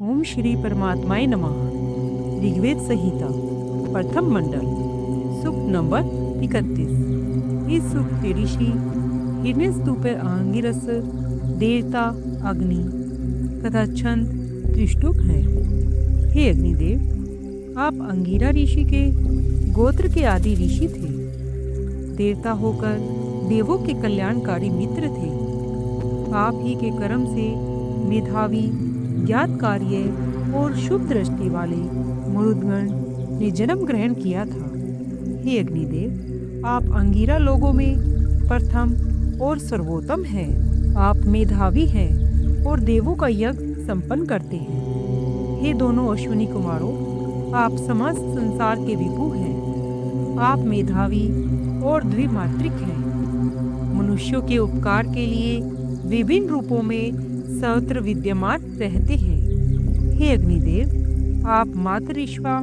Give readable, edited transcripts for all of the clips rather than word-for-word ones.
ओम श्री परमात्माय नमः। ऋग्वेद संहिता प्रथम मंडल सूक्त नंबर 31। इस सूक्त के ऋषि हिरण्यस्तुप आंगिरस, देवता अग्नि तथा छंद त्रिष्टुप है। हे अग्निदेव, आप अंगिरा ऋषि के गोत्र के आदि ऋषि थे। देवता होकर देवों के कल्याणकारी मित्र थे। आप ही के कर्म से मेधावी, ज्ञात कार्य और शुभ दृष्टि वाले मरुदगण ने जन्म ग्रहण किया था। हे अग्निदेव, आप अंगिरा लोगों में प्रथम और सर्वोत्तम हैं। आप मेधावी हैं और देवों का यज्ञ संपन्न करते हैं। हे दोनों अश्विनी कुमारों, आप समस्त संसार के विभु हैं। आप मेधावी और द्विमात्रिक हैं। मनुष्यों के उपकार के लिए विभिन्न रूपों में सर्वत्र विद्यमान रहते हैं। हे अग्निदेव, आप मातरिश्वा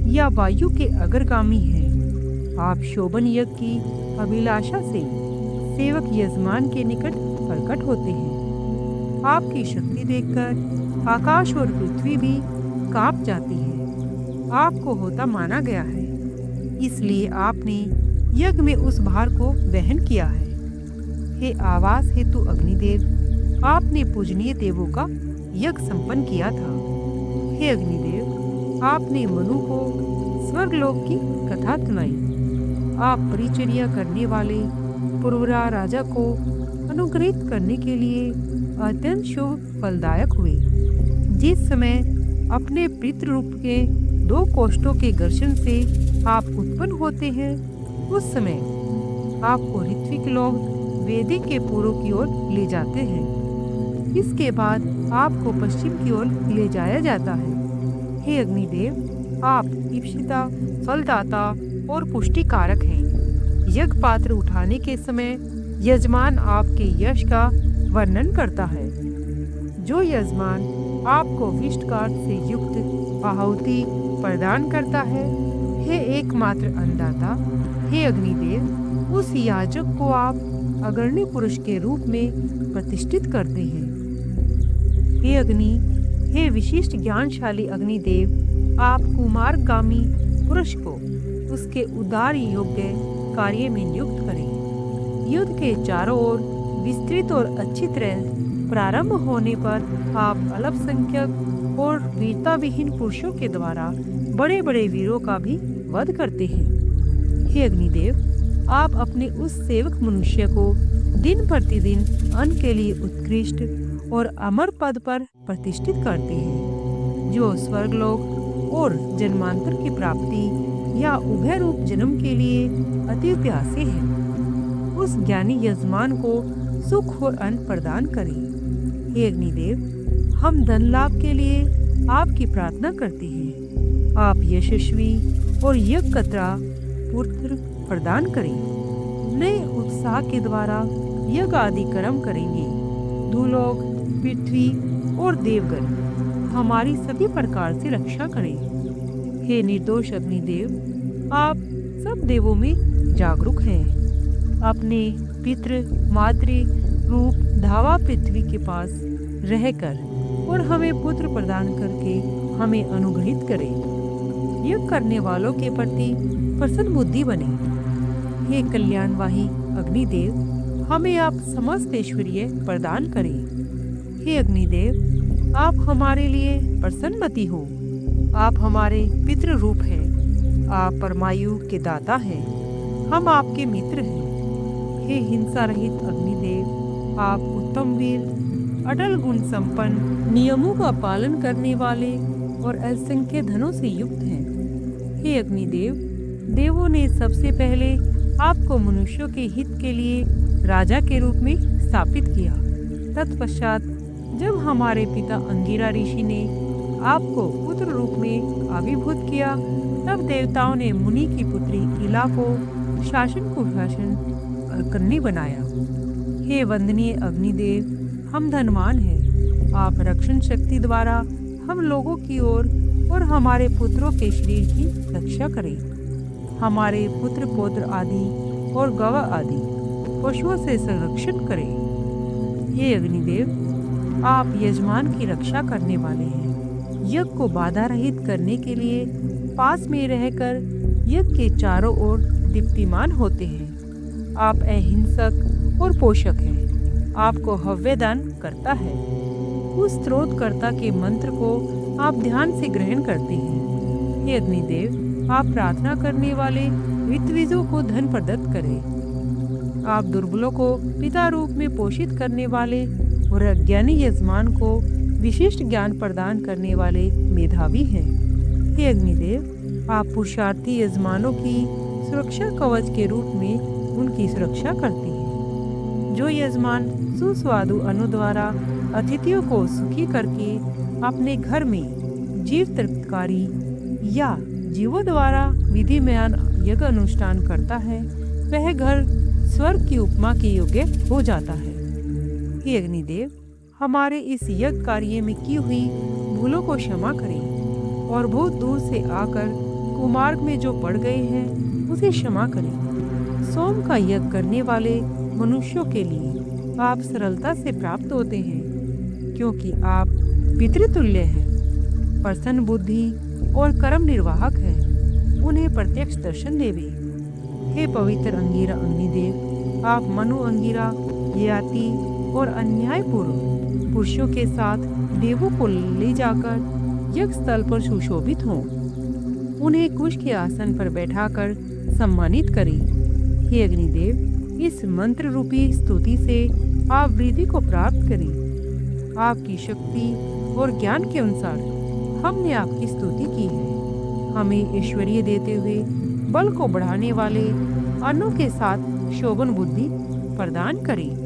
या वायु के अग्रगामी हैं। आप शोभन यज्ञ की अभिलाषा से सेवक यजमान के निकट प्रकट होते हैं। आपकी शक्ति देखकर आकाश और पृथ्वी भी कांप जाती है। आपको होता माना गया है, इसलिए आपने यज्ञ में उस भार को वहन किया है। हे आवास हेतु अग्निदेव, आपने पूजनीय देवों का यज्ञ संपन्न किया था। हे अग्निदेव, आपने मनु को स्वर्गलोक की कथा सुनाई। आप परिचर्या करने वाले पुरवरा राजा को अनुग्रहित करने के लिए अत्यंत शुभ फलदायक हुए। जिस समय अपने पितृरूप के 2 कोष्ठों के घर्षण से आप उत्पन्न होते हैं, उस समय आपको ऋत्विक लोग वेदी के पूर्व की ओर ले जाते हैं। इसके बाद आपको पश्चिम की ओर ले जाया जाता है। हे अग्निदेव, आप इप्सिता, फलदाता और पुष्टिकारक हैं। यज्ञ पात्र उठाने के समय यजमान आपके यश का वर्णन करता है। जो यजमान आपको विष्टकार से युक्त आहुति प्रदान करता है, हे एकमात्र अन्नदाता, हे अग्निदेव, उस याजक को आप अग्रणी पुरुष के रूप में प्रतिष्ठित करते हैं। हे अग्नि, हे विशिष्ट ज्ञानशाली अग्निदेव, आप कुमारगामी पुरुष को उसके उदार योग्य कार्य में नियुक्त करें। युद्ध के चारों ओर विस्तृत और अच्छी तरह प्रारंभ होने पर आप अल्पसंख्यक और वीरता विहीन पुरुषों के द्वारा बड़े बड़े वीरों का भी वध करते हैं। हे अग्निदेव, आप अपने उस सेवक मनुष्य को दिन प्रतिदिन अन्न के लिए उत्कृष्ट और अमर पद पर प्रतिष्ठित करते हैं, जो स्वर्गलोक और जन्मांतर की प्राप्ति या उभय रूप जन्म के लिए अति प्यासे हैं। उस ज्ञानी यजमान को सुख और अन्न प्रदान करें। हे अग्निदेव, हम धन लाभ के लिए आपकी प्रार्थना करते हैं। आप यशस्वी और यज्ञकर्ता पुत्र प्रदान करें। नए उत्साह के द्वारा यज्ञ आदि कर्म करेंगे। भूलोक, पृथ्वी और देवगण हमारी सभी प्रकार से रक्षा करें। हे निर्दोष अग्निदेव, आप सब देवों में जागरूक हैं। अपने पितृ मातृ रूप धावा पृथ्वी के पास रहकर और हमें पुत्र प्रदान करके हमें अनुग्रहित करें। यज्ञ करने वालों के प्रति प्रसन्न बुद्धि बने। हे कल्याणवाही अग्निदेव, हमें आप समस्त ऐश्वर्य प्रदान करें। हे अग्निदेव, आप हमारे लिए प्रसन्नमति हो। आप हमारे पितृ रूप हैं। आप परमायु के दाता हैं। हम आपके मित्र हैं। हे हिंसा रहित अग्निदेव, आप उत्तम वीर, अटल गुण संपन्न, नियमों का पालन करने वाले और असंख्य धनों से युक्त हैं। हे अग्निदेव, देवों ने सबसे पहले आपको मनुष्यों के हित के लिए राजा के रूप में स्थापित किया। तत्पश्चात जब हमारे पिता अंगिरा ऋषि ने आपको पुत्र रूप में आविर्भूत किया, तब देवताओं ने मुनि की पुत्री इला को शासन कुशासन करने बनाया। हे वंदनीय अग्निदेव, हम धनवान हैं। आप रक्षण शक्ति द्वारा हम लोगों की ओर और हमारे पुत्रों के शरीर की रक्षा करें। हमारे पुत्र पौत्र आदि और गवाह आदि पशुओं से संरक्षण करें। हे अग्निदेव, आप यजमान की रक्षा करने वाले हैं। यज्ञ को बाधा रहित करने के लिए पास में रहकर यज्ञ के चारों ओर दीप्तिमान होते हैं। आप अहिंसक और पोषक हैं। आपको हव्य दान करता है। उस स्त्रोतकर्ता के मंत्र को आप ध्यान से ग्रहण करते हैं। हे अग्निदेव, आप प्रार्थना करने वाले वित्तविजों को धन प्रदत्त करें। आप दुर्बलों को पिता रूप में पोषित करने वाले और अज्ञानी यजमान को विशिष्ट ज्ञान प्रदान करने वाले मेधावी हैं। हे अग्निदेव, आप पुरुषार्थी यजमानों की सुरक्षा कवच के रूप में उनकी सुरक्षा करते हैं। जो यजमान सुस्वादु अन्न द्वारा अतिथियों को सुखी करके अपने घर में जीव तृप्तकारी या जीवों द्वारा विधिमयान यज्ञ अनुष्ठान करता है, वह घर स्वर्ग की उपमा के योग्य हो जाता है। हे अग्निदेव, हमारे इस यज्ञ कार्य में की हुई भूलों को क्षमा करें और बहुत दूर से आकर कुमार्ग में जो पड़ गए हैं उसे क्षमा करें। सोम का यज्ञ करने वाले मनुष्यों के लिए आप सरलता से प्राप्त होते हैं, क्योंकि आप पितृतुल्य हैं, प्रसन्न बुद्धि और कर्म निर्वाहक हैं। उन्हें प्रत्यक्ष दर्शन देवे। हे पवित्र अंगिरा अग्निदेव, आप मनु अंगिरा, ययाति और अन्यायपूर्व पुरुषों के साथ देवों को ले जाकर यज्ञ स्थल पर सुशोभित हों। उन्हें कुश के आसन पर बैठाकर सम्मानित करें। हे अग्निदेव, इस मंत्र रूपी स्तुति से आप वृद्धि को प्राप्त करें। आपकी शक्ति और ज्ञान के अनुसार हमने आपकी स्तुति की है। हमें ऐश्वर्य देते हुए बल को बढ़ाने वाले अन्नों के साथ शोभन बुद्धि प्रदान करें।